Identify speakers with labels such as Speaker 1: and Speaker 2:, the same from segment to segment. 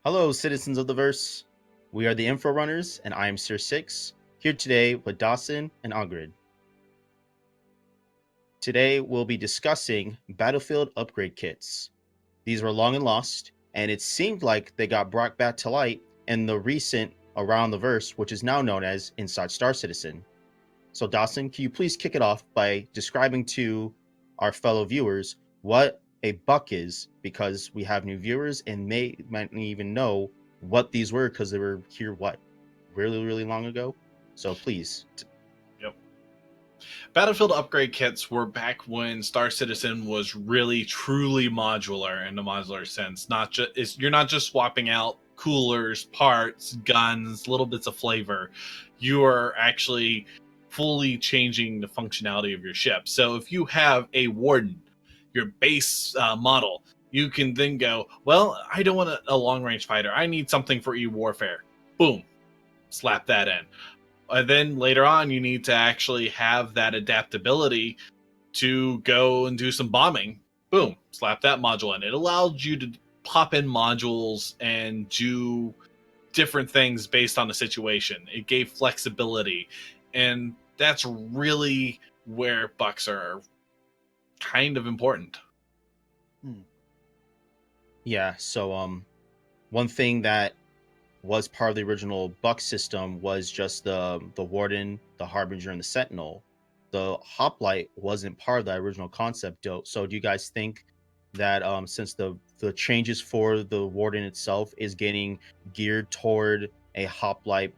Speaker 1: Hello, citizens of the verse. We are the Inforunners, and I am Seer6, here today with Dasein and Algared. Today, we'll be discussing battlefield upgrade kits. These were long and lost, and it seemed like they got brought back to light in the recent Around the Verse, which is now known as Inside Star Citizen. So, Dasein, can you please kick it off by describing to our fellow viewers what a BUK is, because we have new viewers and might not even know what these were because they were here really long ago. So please.
Speaker 2: Yep. Battlefield upgrade kits were back when Star Citizen was really truly modular in the modular sense. You're not just swapping out coolers, parts, guns, little bits of flavor. You are actually fully changing the functionality of your ship. So if you have a Warden, your base model, you can then go, well, I don't want a long-range fighter. I need something for e-warfare. Boom. Slap that in. And then later on, you need to actually have that adaptability to go and do some bombing. Boom. Slap that module in. It allowed you to pop in modules and do different things based on the situation. It gave flexibility. And that's really where BUKs are kind of important.
Speaker 1: Yeah, so one thing that was part of the original BUK system was just the Warden, the Harbinger, and the Sentinel. The Hoplite wasn't part of that original concept, though. So do you guys think that since the changes for the Warden itself is getting geared toward a Hoplite,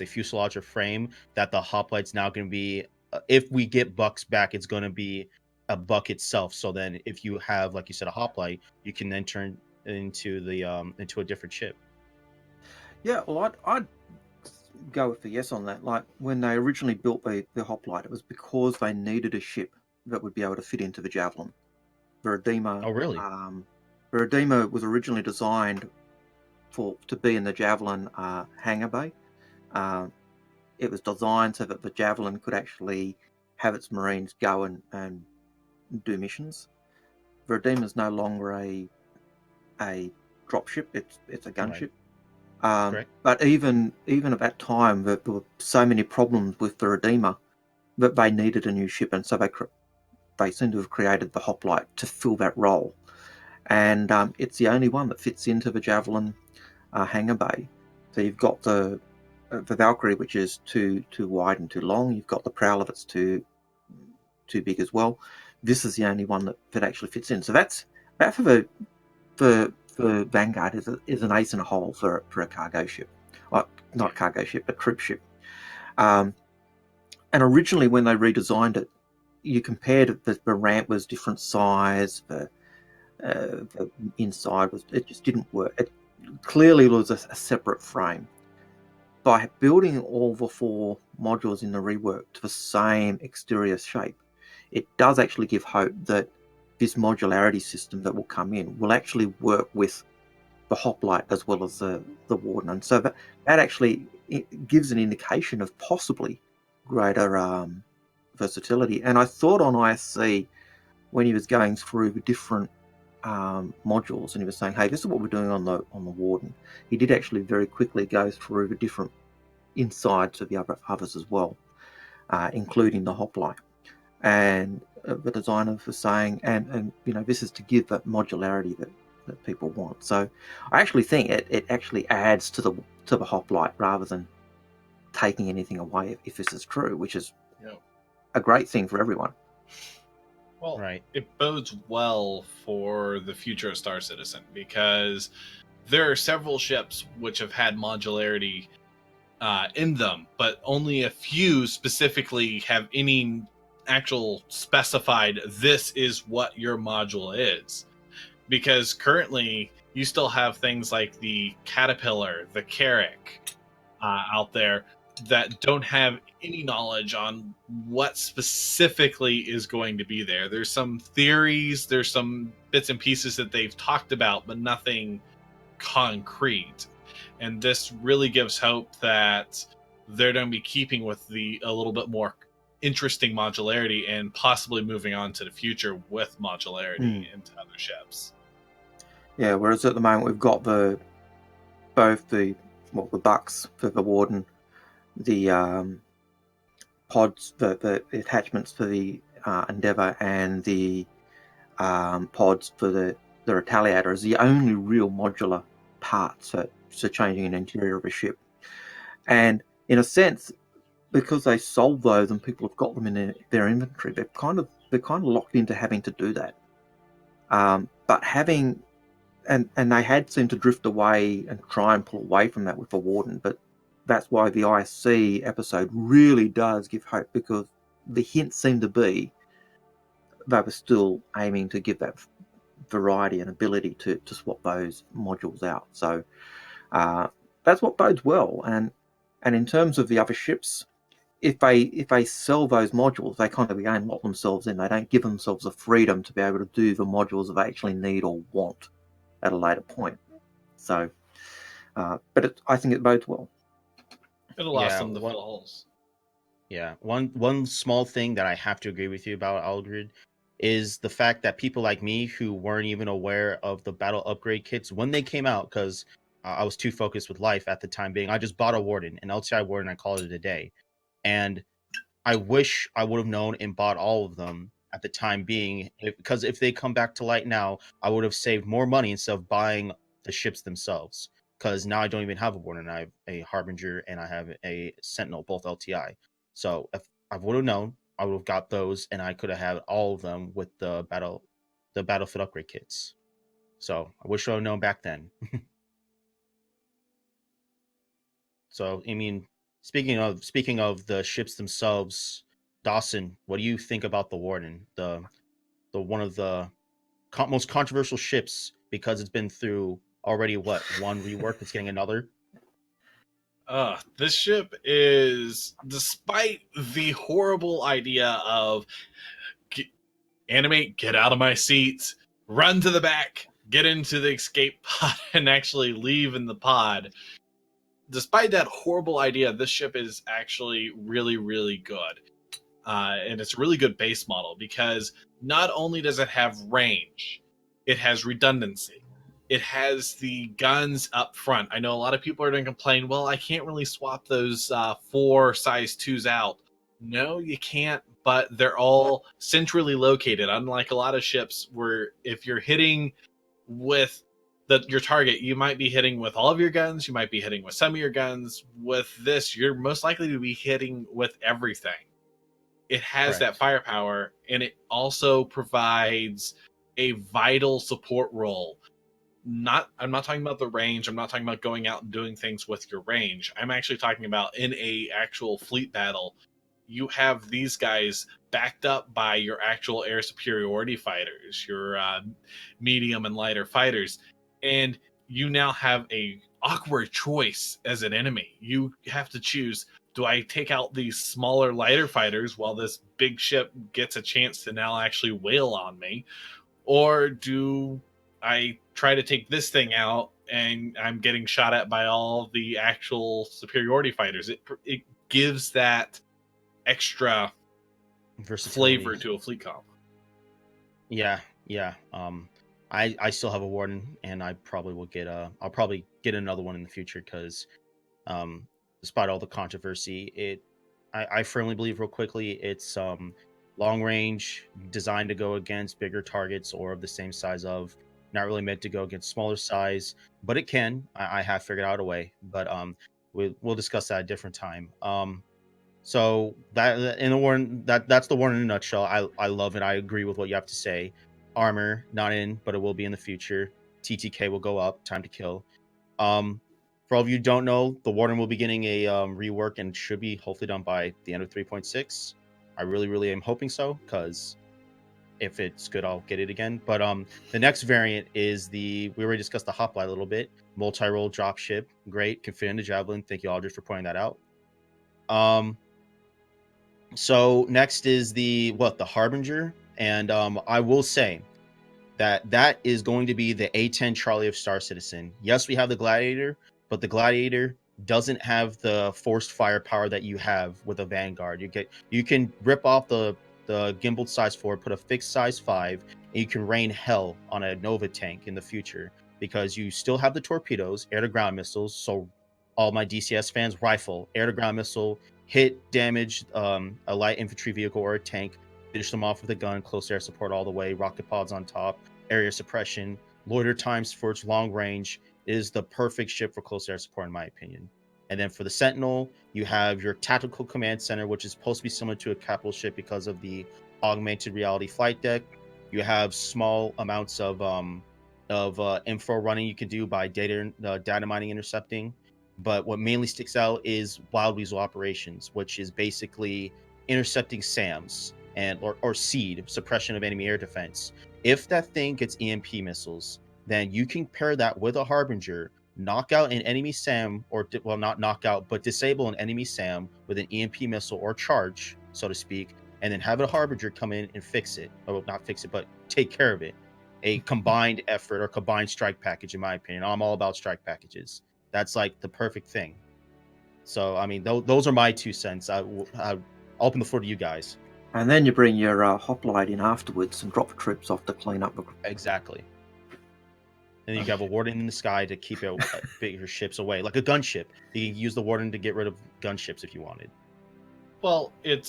Speaker 1: fuselage or frame, that the Hoplite's now going to be, if we get BUKs back, it's going to be a BUK itself. So then if you have, like you said, a Hoplite, you can then turn into a different ship.
Speaker 3: Yeah, well, I'd go with the yes on that. Like when they originally built the Hoplite, it was because they needed a ship that would be able to fit into the Javelin. The Redeemer.
Speaker 1: Oh, really?
Speaker 3: The Redeemer was originally designed to be in the Javelin hangar bay. It was designed so that the Javelin could actually have its Marines go and do missions. The Redeemer is no longer a dropship; it's a gunship. But even at that time, there were so many problems with the Redeemer that they needed a new ship, and so they seem to have created the Hoplite to fill that role. And it's the only one that fits into the Javelin hangar bay. So you've got the Valkyrie, which is too wide and too long. You've got the Prowler that's too big as well. This is the only one that actually fits in. So that for Vanguard is an ace in a hole for a cargo ship. Well, not cargo ship, but troop ship. And originally when they redesigned it, you compared the ramp was different size, the inside it just didn't work. It clearly was a separate frame. By building all the four modules in the rework to the same exterior shape, it does actually give hope that this modularity system that will come in will actually work with the Hoplite as well as the Warden. And so that actually gives an indication of possibly greater versatility. And I thought on ISC, when he was going through the different modules and he was saying, hey, this is what we're doing on the Warden, he did actually very quickly go through the different insides of the others as well, including the Hoplite. And the designer was saying, and this is to give that modularity that people want. So I actually think it actually adds to the Hoplite rather than taking anything away if this is true, which is a great thing for everyone.
Speaker 2: Well, It bodes well for the future of Star Citizen because there are several ships which have had modularity in them, but only a few specifically have any actual specified this is what your module is. Because currently you still have things like the Caterpillar, the Carrack out there that don't have any knowledge on what specifically is going to be there. There's some theories, there's some bits and pieces that they've talked about, but nothing concrete. And this really gives hope that they're going to be keeping with a little bit more interesting modularity and possibly moving on to the future with modularity into other ships.
Speaker 3: Yeah, whereas at the moment we've got both the BUKs for the Warden, the pods, the attachments for the Endeavour, and the pods for the Retaliator is the only real modular parts for changing an interior of a ship. And in a sense, because they sold those and people have got them in their inventory, they're kind of locked into having to do that. But having and they had seemed to drift away and try and pull away from that with the Warden, but that's why the ISC episode really does give hope, because the hints seem to be they were still aiming to give that variety and ability to swap those modules out. So that's what bodes well. And in terms of the other ships, if they sell those modules, they kind of again lock themselves in. They don't give themselves the freedom to be able to do the modules that they actually need or want at a later point. So, but I think it bodes well.
Speaker 2: It allows them to fill holes.
Speaker 1: Yeah, one small thing that I have to agree with you about, Algared, is the fact that people like me who weren't even aware of the battle upgrade kits when they came out, because I was too focused with life at the time being, I just bought a Warden, an LTI Warden, I called it a day. And I wish I would have known and bought all of them at the time being, because if they come back to light now, I would have saved more money instead of buying the ships themselves. Because now I don't even have a Warden, I have a Harbinger and I have a Sentinel, both LTI. So if I would have known, I would have got those, and I could have had all of them with the Battlefield upgrade kits. So I wish I would have known back then. So I mean, speaking of the ships themselves, Dawson, what do you think about the Warden, the one of the most controversial ships, because it's been through already one rework, it's getting another.
Speaker 2: This ship is, despite the horrible idea of animate, get out of my seat, run to the back, get into the escape pod, and actually leave in the pod. Despite that horrible idea, this ship is actually really, really good. And it's a really good base model, because not only does it have range, it has redundancy. It has the guns up front. I know a lot of people are going to complain, well, I can't really swap those 4 size 2s out. No, you can't, but they're all centrally located, unlike a lot of ships where if you're hitting with your target, you might be hitting with all of your guns, you might be hitting with some of your guns. With this, you're most likely to be hitting with everything. It has that firepower, and it also provides a vital support role. I'm not talking about the range. I'm not talking about going out and doing things with your range. I'm actually talking about in a actual fleet battle, you have these guys backed up by your actual air superiority fighters, your medium and lighter fighters, and you now have a awkward choice as an enemy. You have to choose, do I take out these smaller, lighter fighters while this big ship gets a chance to now actually wail on me? Or do I try to take this thing out and I'm getting shot at by all the actual superiority fighters? It gives that extra flavor to a fleet comp.
Speaker 1: Yeah. I still have a Warden, and I probably will I'll probably get another one in the future, because despite all the controversy, I firmly believe, real quickly, it's long range, designed to go against bigger targets or of the same size of, not really meant to go against smaller size, but it can. I have figured out a way, but we'll discuss that at a different time. So that in the Warden, that's the Warden in a nutshell. I love it. I agree with what you have to say. Armor not in, but it will be in the future. TTK will go up. Time to kill. For all of you who don't know, the Warden will be getting a rework, and should be hopefully done by the end of 3.6. I really am hoping so, because if it's good, I'll get it again. But the next variant is we already discussed the Hoplite a little bit. Multi-role dropship, great, can fit into Javelin. Thank you, Aldrich, for pointing that out. So next is the Harbinger, and I will say that is going to be the A10 Charlie of Star Citizen. Yes, we have the Gladiator, but the Gladiator doesn't have the forced firepower that you have with a Vanguard. You can rip off the gimbaled size 4, put a fixed size 5, and you can rain hell on a Nova tank in the future. because you still have the torpedoes, air-to-ground missiles. So all my DCS fans, rifle, air-to-ground missile, hit, damage a light infantry vehicle or a tank, finish them off with a gun, close air support all the way, rocket pods on top, area suppression, loiter times for its long range. It is the perfect ship for close air support, in my opinion. And then for the Sentinel, you have your tactical command center, which is supposed to be similar to a capital ship because of the augmented reality flight deck. You have small amounts of info running you can do by data mining, intercepting. But what mainly sticks out is Wild Weasel operations, which is basically intercepting SAMs and or SEED, suppression of enemy air defense. If that thing gets EMP missiles, then you can pair that with a Harbinger, knock out an enemy SAM, or well, not knock out, but disable an enemy SAM with an EMP missile or charge, so to speak, and then have a Harbinger come in and fix it. Or not fix it, but take care of it. A combined effort or combined strike package, in my opinion. I'm all about strike packages. That's like the perfect thing. So, I mean, those are my 2 cents. I'll open the floor to you guys.
Speaker 3: And then you bring your hoplite in afterwards and drop troops off to clean up.
Speaker 1: Exactly. And you have a Warden in the sky to keep bigger ships away, like a gunship. You can use the Warden to get rid of gunships if you wanted.
Speaker 2: Well, it's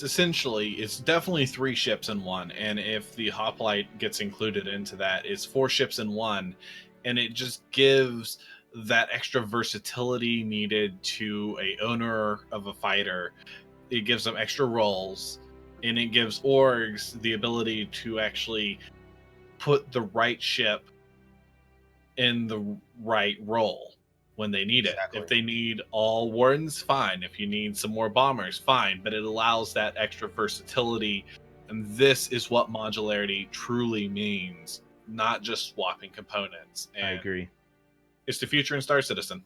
Speaker 2: definitely 3 ships in one, and if the hoplite gets included into that, it's 4 ships in one, and it just gives that extra versatility needed to a owner of a fighter. It gives them extra roles, and it gives orgs the ability to actually put the right ship in the right role when they need
Speaker 1: Exactly.
Speaker 2: it. If they need all Wardens, fine. If you need some more bombers, fine. But it allows that extra versatility, and this is what modularity truly means, not just swapping components. And
Speaker 1: I agree.
Speaker 2: It's the future in Star Citizen.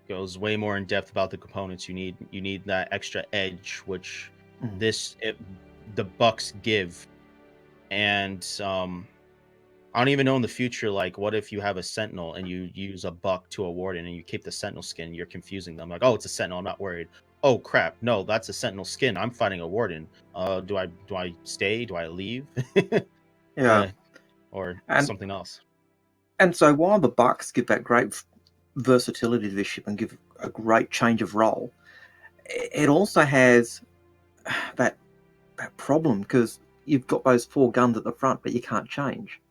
Speaker 1: Goes way more in depth about the components. You need that extra edge, which the BUKs give. And I don't even know in the future, like, what if you have a Sentinel and you use a BUK to a Warden and you keep the Sentinel skin? You're confusing them. Like, oh, it's a Sentinel. I'm not worried. Oh crap! No, that's a Sentinel skin. I'm fighting a Warden. Do I stay? Do I leave?
Speaker 3: Yeah,
Speaker 1: or something else.
Speaker 3: And so while the BUKs give that great versatility to this ship and give a great change of role, it also has that problem because you've got those 4 guns at the front, but you can't change.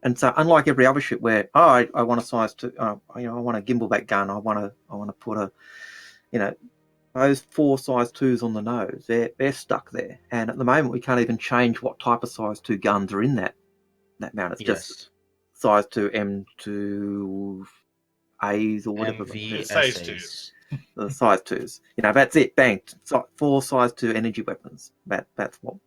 Speaker 3: And so, unlike every other ship, where I want a size 2, I want a gimbal back gun, I want to put those 4 size 2s on the nose, they're stuck there. And at the moment, we can't even change what type of size 2 guns are in that mount. It's just size 2 M2As or whatever.
Speaker 2: Size 2s.
Speaker 3: The size 2s. That's it. Bang. 4 size 2 energy weapons. That's what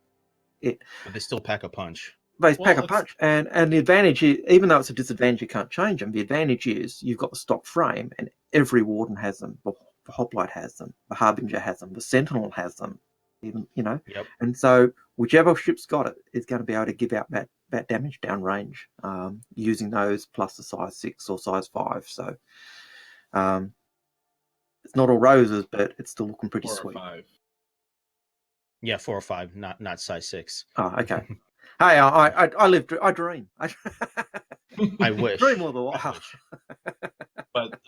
Speaker 3: it.
Speaker 1: But they still pack a punch.
Speaker 3: They pack a punch, and the advantage is, even though it's a disadvantage, you can't change them. The advantage is you've got the stock frame, and every Warden has them. The Hoplite has them. The Harbinger has them. The Sentinel has them. Even
Speaker 1: Yep.
Speaker 3: And so whichever ship's got it is going to be able to give out that damage downrange using those plus the size 6 or size 5. So it's not all roses, but it's still looking pretty
Speaker 2: 4
Speaker 3: sweet.
Speaker 2: or 5.
Speaker 1: Yeah, 4 or 5, not size 6.
Speaker 3: Oh, okay. Hey, I dream.
Speaker 1: I wish.
Speaker 3: Dream all the while.
Speaker 2: But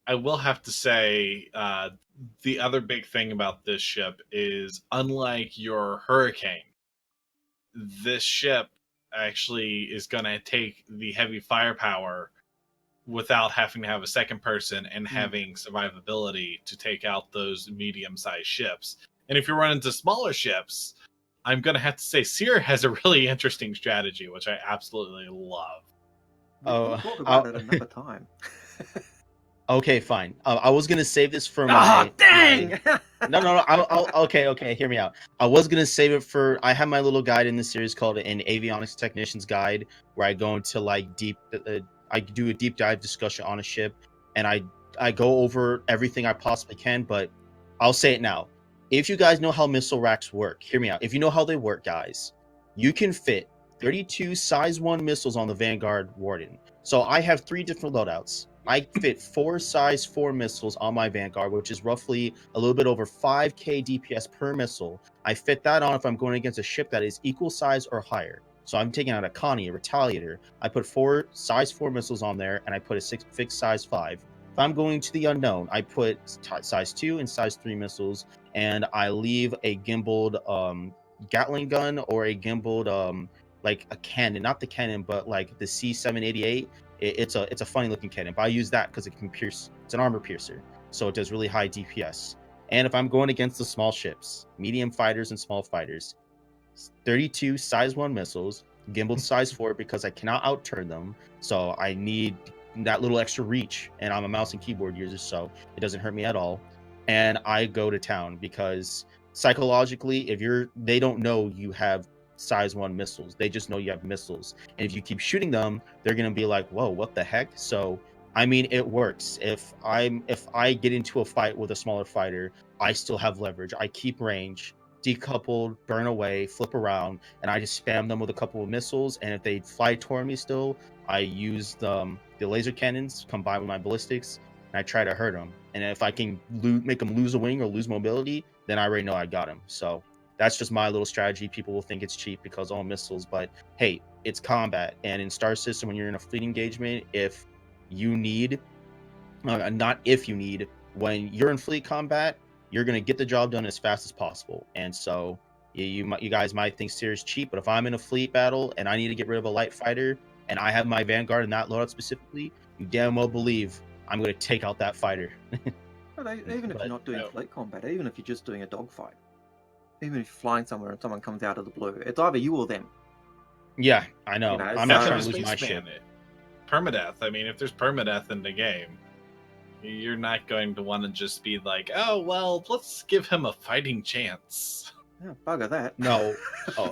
Speaker 2: I will have to say, the other big thing about this ship is, unlike your Hurricane, this ship actually is going to take the heavy firepower without having to have a second person and having survivability to take out those medium-sized ships. And if you run into smaller ships, I'm going to have to say Seer has a really interesting strategy, which I absolutely love.
Speaker 3: We'll talk about it another time.
Speaker 1: Okay, fine. I was gonna save this for
Speaker 3: my. Oh, dang!
Speaker 1: No. Okay. Hear me out. I was gonna save it for. I have my little guide in the series called an Avionics Technician's Guide, where I go into like I do a deep dive discussion on a ship, and I go over everything I possibly can. But I'll say it now. If you guys know how missile racks work, hear me out. If you know how they work, guys, you can fit 32 size 1 missiles on the Vanguard Warden. So I have 3 different loadouts. I fit 4 size 4 missiles on my Vanguard, which is roughly a little bit over 5k DPS per missile. I fit that on if I'm going against a ship that is equal size or higher. So I'm taking out a Connie, a Retaliator. I put 4 size 4 missiles on there, and I put a fixed size 5. If I'm going to the unknown, I put size 2 and size 3 missiles, and I leave a gimbaled Gatling gun or a gimbaled like a cannon, not the cannon, but like the C788. It's a funny looking cannon, but I use that because it can pierce. It's an armor piercer, so it does really high DPS. And if I'm going against the small ships, medium fighters and small fighters, 32 size 1 missiles, gimbaled size 4 because I cannot outturn them. So I need that little extra reach, and I'm a mouse and keyboard user, so it doesn't hurt me at all. And I go to town because psychologically, they don't know you have size 1 missiles. They just know you have missiles. And if you keep shooting them, they're going to be like, whoa, what the heck? So I mean, it works. If I get into a fight with a smaller fighter, I still have leverage. I keep range, decoupled, burn away, flip around, and I just spam them with a couple of missiles. And if they fly toward me still, I use the laser cannons combined with my ballistics, and I try to hurt them. And if I can make them lose a wing or lose mobility, then I already know I got him. So that's just my little strategy. People will think it's cheap because all missiles, but hey, it's combat. And in Star System, when you're in a fleet engagement, if you need, not if you need, when you're in fleet combat, you're going to get the job done as fast as possible. And so you guys might think Seer is cheap, but if I'm in a fleet battle and I need to get rid of a light fighter and I have my Vanguard in that loadout specifically, you damn well believe I'm going to take out that fighter.
Speaker 3: Even if you're not doing fleet combat, even if you're just doing a dogfight, even if you're flying somewhere and someone comes out of the blue, it's either you or them.
Speaker 1: Yeah, I know. I'm not trying to lose my ship.
Speaker 2: Permadeath. I mean, if there's permadeath in the game, you're not going to want to just be like, oh, well, let's give him a fighting chance.
Speaker 3: Yeah, bugger that.
Speaker 1: No,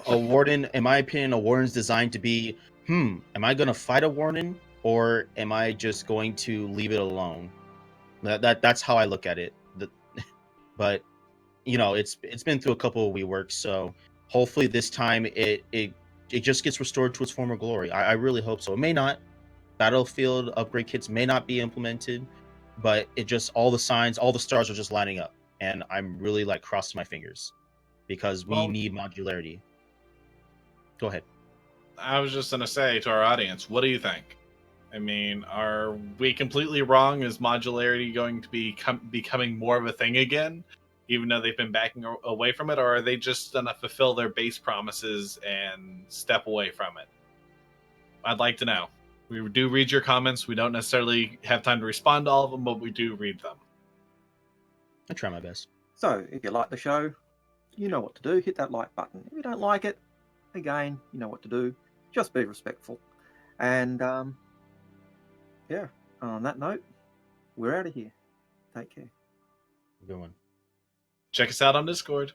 Speaker 1: a Warden, in my opinion, a Warden's designed to be, am I going to fight a Warden or am I just going to leave it alone? That's how I look at it. But, it's been through a couple of reworks, so hopefully this time it just gets restored to its former glory. I really hope so. It may not. Battlefield upgrade kits may not be implemented, but it just, all the signs, all the stars are just lining up, and I'm really like crossing my fingers because we need modularity. Go ahead.
Speaker 2: I was just gonna say to our audience, what do you think? I mean, are we completely wrong? Is modularity going to be becoming more of a thing again, even though they've been backing away from it, or are they just gonna fulfill their base promises and step away from it? I'd like to know. We do read your comments. We don't necessarily have time to respond to all of them, but we do read them.
Speaker 1: I try my best.
Speaker 3: So, if you like the show, you know what to do. Hit that like button. If you don't like it, again, you know what to do. Just be respectful. And, yeah, on that note, we're out of here. Take care.
Speaker 1: Good one.
Speaker 2: Check us out on Discord.